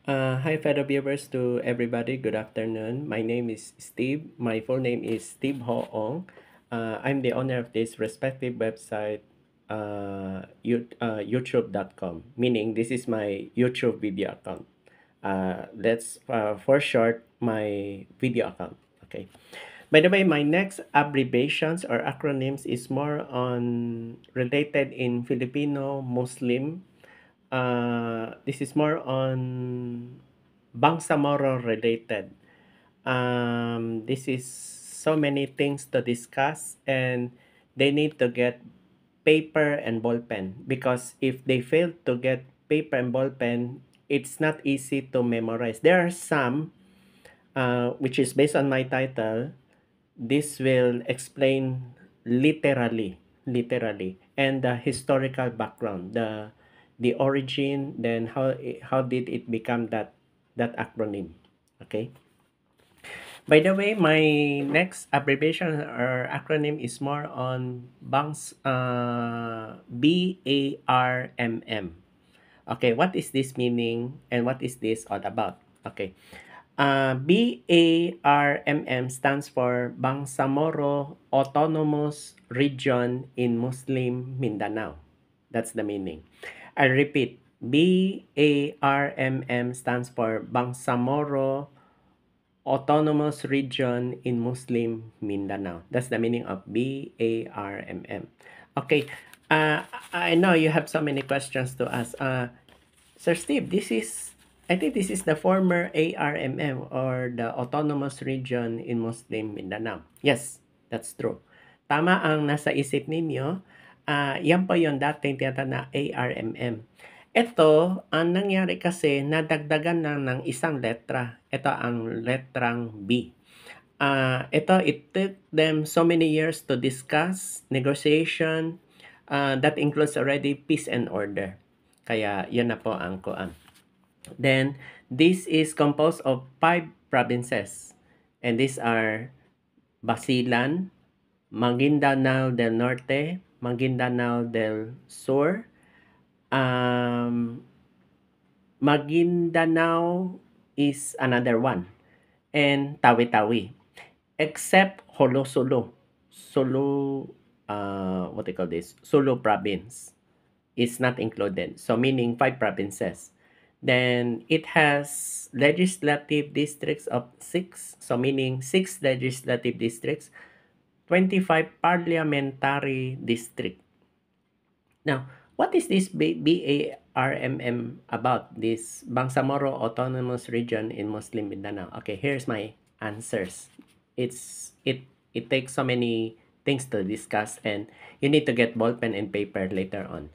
Hi, fellow viewers, to everybody. Good afternoon. My name is Steve. My full name is Steve Ho Ong. I'm the owner of this respective website, YouTube.com, meaning this is my YouTube video account. That's for short, my video account. Okay. By the way, my next abbreviations or acronyms is more on related in Filipino Muslim. This is more on Bangsamoro related. This is so many things to discuss, and they need to get paper and ball pen, because if they fail to get paper and ball pen, it's not easy to memorize. There are some, which is based on my title. This will explain literally, and the historical background, the origin, then how did it become that acronym. Okay. By the way, my next abbreviation or acronym is more on BARMM. Okay, what is this meaning and what is this all about? Okay. BARMM stands for Bangsamoro Autonomous Region in Muslim Mindanao. That's the meaning. I repeat, BARMM stands for Bangsamoro Autonomous Region in Muslim Mindanao. That's the meaning of BARMM. Okay, I know you have so many questions to ask. Sir Steve, I think this is the former ARMM, or the Autonomous Region in Muslim Mindanao. Yes, that's true. Tama ang nasa isip ninyo. Yan po yung dating tinatawag na ARMM. Ito, ang nangyari kasi, nadagdagan na ng isang letra. Ito ang letrang B. It took them so many years to discuss, negotiation, that includes already peace and order. Kaya, yun na po ang kuan. Then, this is composed of 5 provinces. And these are Basilan, Maguindanao del Norte, Maguindanao del Sur, um, Maguindanao is another one, and Tawi-Tawi, except Holosolo. Sulu, what they call this? Sulu province is not included. So meaning 5 provinces. Then it has legislative districts of 6. So meaning 6 legislative districts, 25 parliamentary district. Now, what is this BARMM about, this Bangsamoro Autonomous Region in Muslim Mindanao? Okay, here's my answers. It takes so many things to discuss, and you need to get ballpen and paper later on.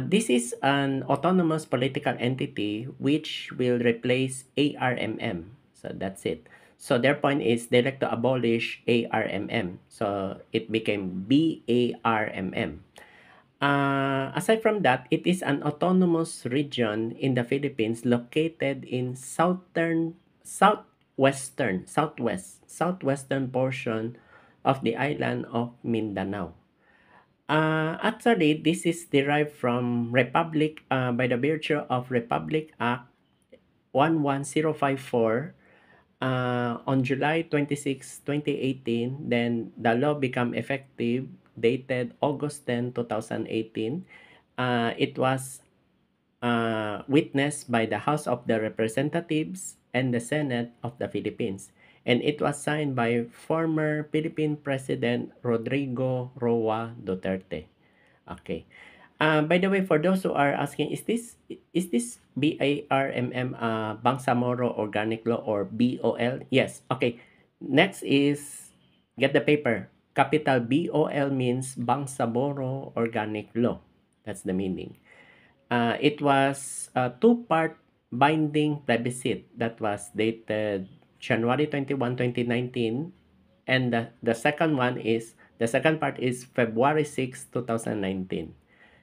This is an autonomous political entity which will replace ARMM. So that's it. So their point is they like to abolish ARMM. So it became BARMM. Aside from that, it is an autonomous region in the Philippines located in southwestern portion of the island of Mindanao. Actually, this is derived from Republic, by the virtue of Republic Act 11054, on July 26, 2018. Then the law became effective, dated August 10, 2018. It was witnessed by the House of the Representatives and the Senate of the Philippines. And it was signed by former Philippine President Rodrigo Roa Duterte. Okay. By the way, for those who are asking, is this BARMM, Bangsamoro Organic Law, or BOL? Yes. Okay. Next is, get the paper. Capital BOL means Bangsamoro Organic Law. That's the meaning. It was a two-part binding plebiscite that was dated January 21, 2019, and the second part is February 6, 2019.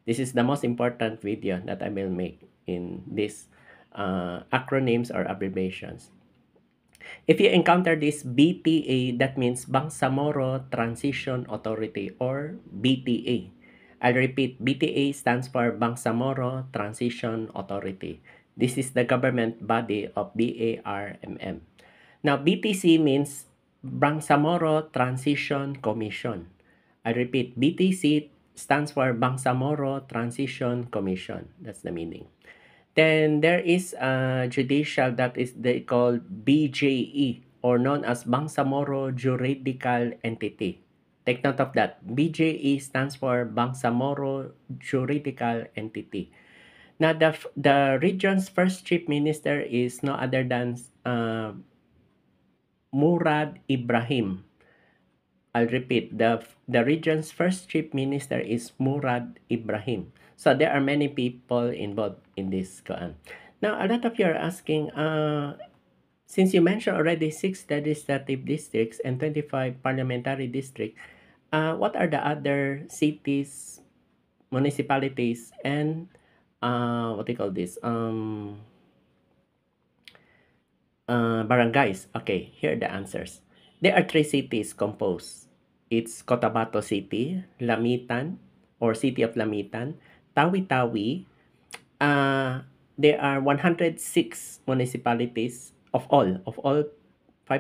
This is the most important video that I will make in this acronyms or abbreviations. If you encounter this BTA, that means Bangsamoro Transition Authority, or BTA. I'll repeat, BTA stands for Bangsamoro Transition Authority. This is the government body of BARMM. Now, BTC means Bangsamoro Transition Commission. I repeat, BTC stands for Bangsamoro Transition Commission. That's the meaning. Then there is a judicial that is they call BJE or known as Bangsamoro Juridical Entity. Take note of that. BJE stands for Bangsamoro Juridical Entity. Now, the region's first chief minister is no other than Murad Ibrahim. I'll repeat, the region's first chief minister is Murad Ibrahim. So there are many people involved in this koan. Now, a lot of you are asking, since you mentioned already 6 legislative districts and 25 parliamentary districts, what are the other cities, municipalities, and what do you call this? Barangays. Okay, here are the answers. There are 3 cities composed. It's Cotabato City, Lamitan, or City of Lamitan, Tawi-Tawi. There are 106 municipalities of all 5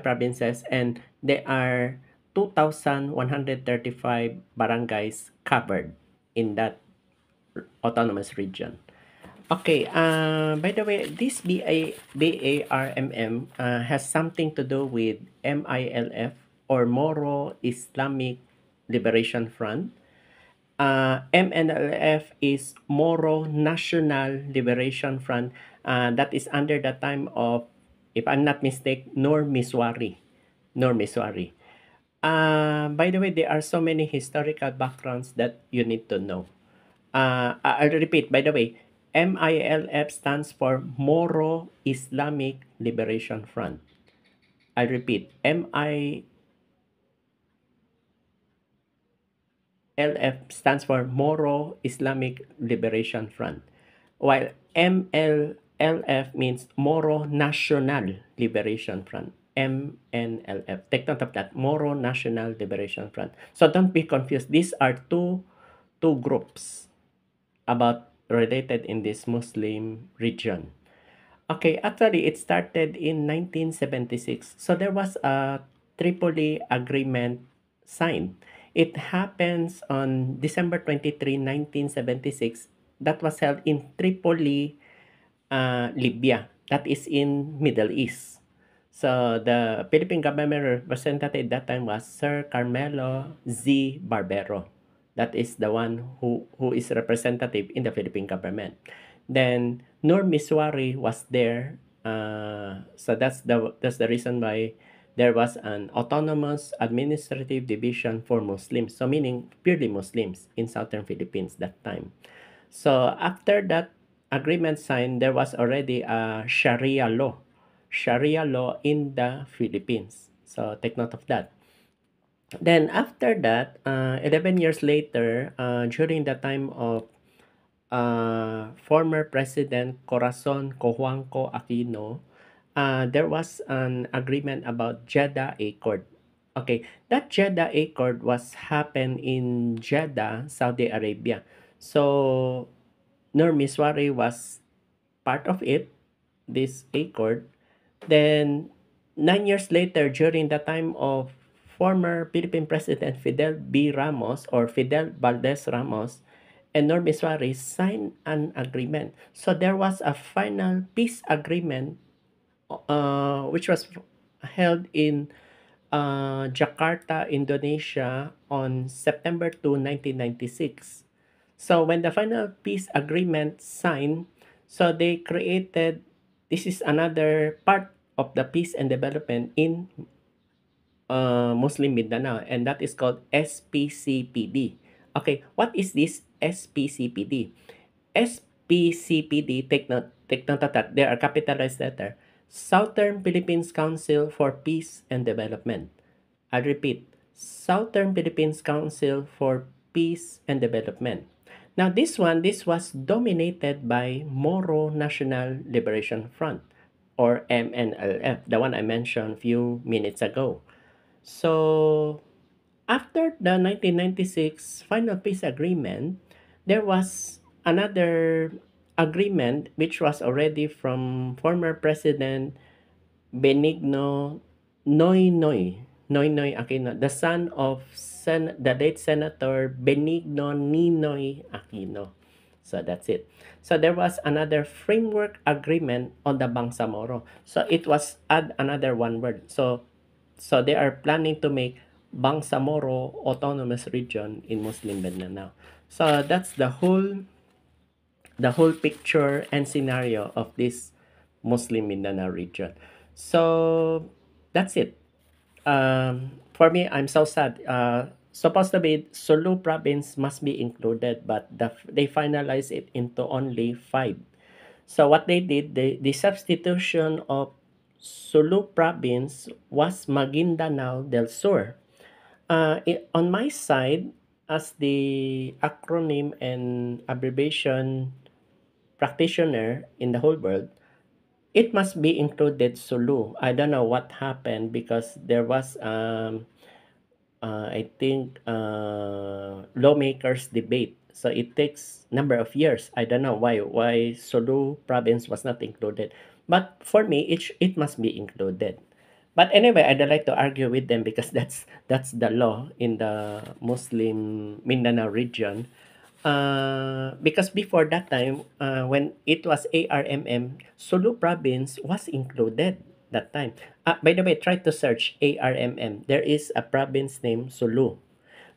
provinces, and there are 2,135 barangays covered in that autonomous region. Okay, by the way, this BARMM has something to do with MILF or Moro Islamic Liberation Front. MNLF is Moro National Liberation Front that is under the time of, if I'm not mistaken, Nur Miswari. Nur Miswari. By the way, there are so many historical backgrounds that you need to know. I'll repeat, by the way, MILF stands for Moro Islamic Liberation Front. I repeat, MILF stands for Moro Islamic Liberation Front, while MLLF means Moro National Liberation Front. MNLF. Take note of that. Moro National Liberation Front. So don't be confused. These are two groups about related in this Muslim region. Okay, actually it started in 1976. So there was a Tripoli agreement signed. It happens on December 23, 1976. That was held in Tripoli, Libya. That is in Middle East. So the Philippine government representative at that time was Sir Carmelo Z. Barbero. That is the one who is representative in the Philippine government. Then Nur Miswari was there. So that's the reason why there was an autonomous administrative division for Muslims. So meaning purely Muslims in southern Philippines that time. So after that agreement signed, there was already a Sharia law in the Philippines. So take note of that. Then after that, 11 years later, during the time of former President Corazon Cojuangco Aquino, there was an agreement about Jeddah Accord. Okay, that Jeddah Accord was happened in Jeddah, Saudi Arabia. So Nur Miswari was part of it, this accord. Then 9 years later, during the time of former Philippine President Fidel B. Ramos or Fidel Valdez Ramos and Nur Miswari signed an agreement. So there was a final peace agreement which was held in Jakarta, Indonesia on September 2, 1996. So when the final peace agreement signed, so they created, this is another part of the peace and development in Muslim Mindanao, and that is called SPCPD. Okay, what is this SPCPD? SPCPD, take note of that. There are capitalized letter. Southern Philippines Council for Peace and Development. I repeat, Southern Philippines Council for Peace and Development. Now this was dominated by Moro National Liberation Front or MNLF, the one I mentioned a few minutes ago. So after the 1996 final peace agreement, there was another agreement, which was already from former President Benigno Noynoy Aquino, the son of the late Senator Benigno Ninoy Aquino. So that's it. So there was another framework agreement on the Bangsamoro. So it was add another one word. So they are planning to make Bangsamoro Autonomous Region in Muslim Mindanao. So that's the whole picture and scenario of this Muslim Mindanao region. So that's it. For me, I'm so sad. Supposed to be Sulu province must be included, but they finalized it into only five. So what they did, the substitution of Sulu province was Maguindanao del Sur. On my side, as the acronym and abbreviation practitioner in the whole world, it must be included Sulu. I don't know what happened because there was I think lawmakers debate. So it takes number of years. I don't know why Sulu province was not included. But for me, it must be included. But anyway, I don't like to argue with them because that's the law in the Muslim Mindanao region. Because before that time, when it was ARMM, Sulu province was included that time. By the way, try to search ARMM. There is a province named Sulu.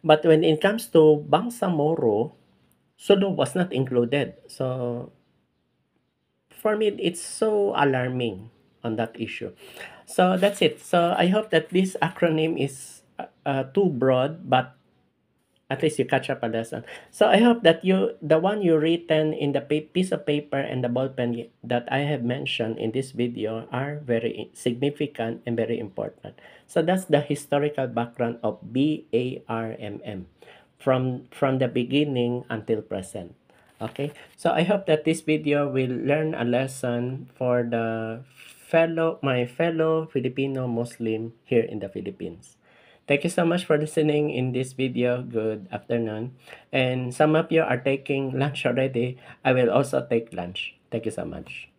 But when it comes to Bangsamoro, Sulu was not included. So for me, it's so alarming on that issue. So that's it. So I hope that this acronym is too broad, but at least you catch up a lesson. So I hope that the one you written in the piece of paper and the ball pen that I have mentioned in this video are very significant and very important. So that's the historical background of BARMM from the beginning until present. Okay, so I hope that this video will learn a lesson for my fellow Filipino Muslim here in the Philippines. Thank you so much for listening in this video. Good afternoon. And some of you are taking lunch already. I will also take lunch. Thank you so much.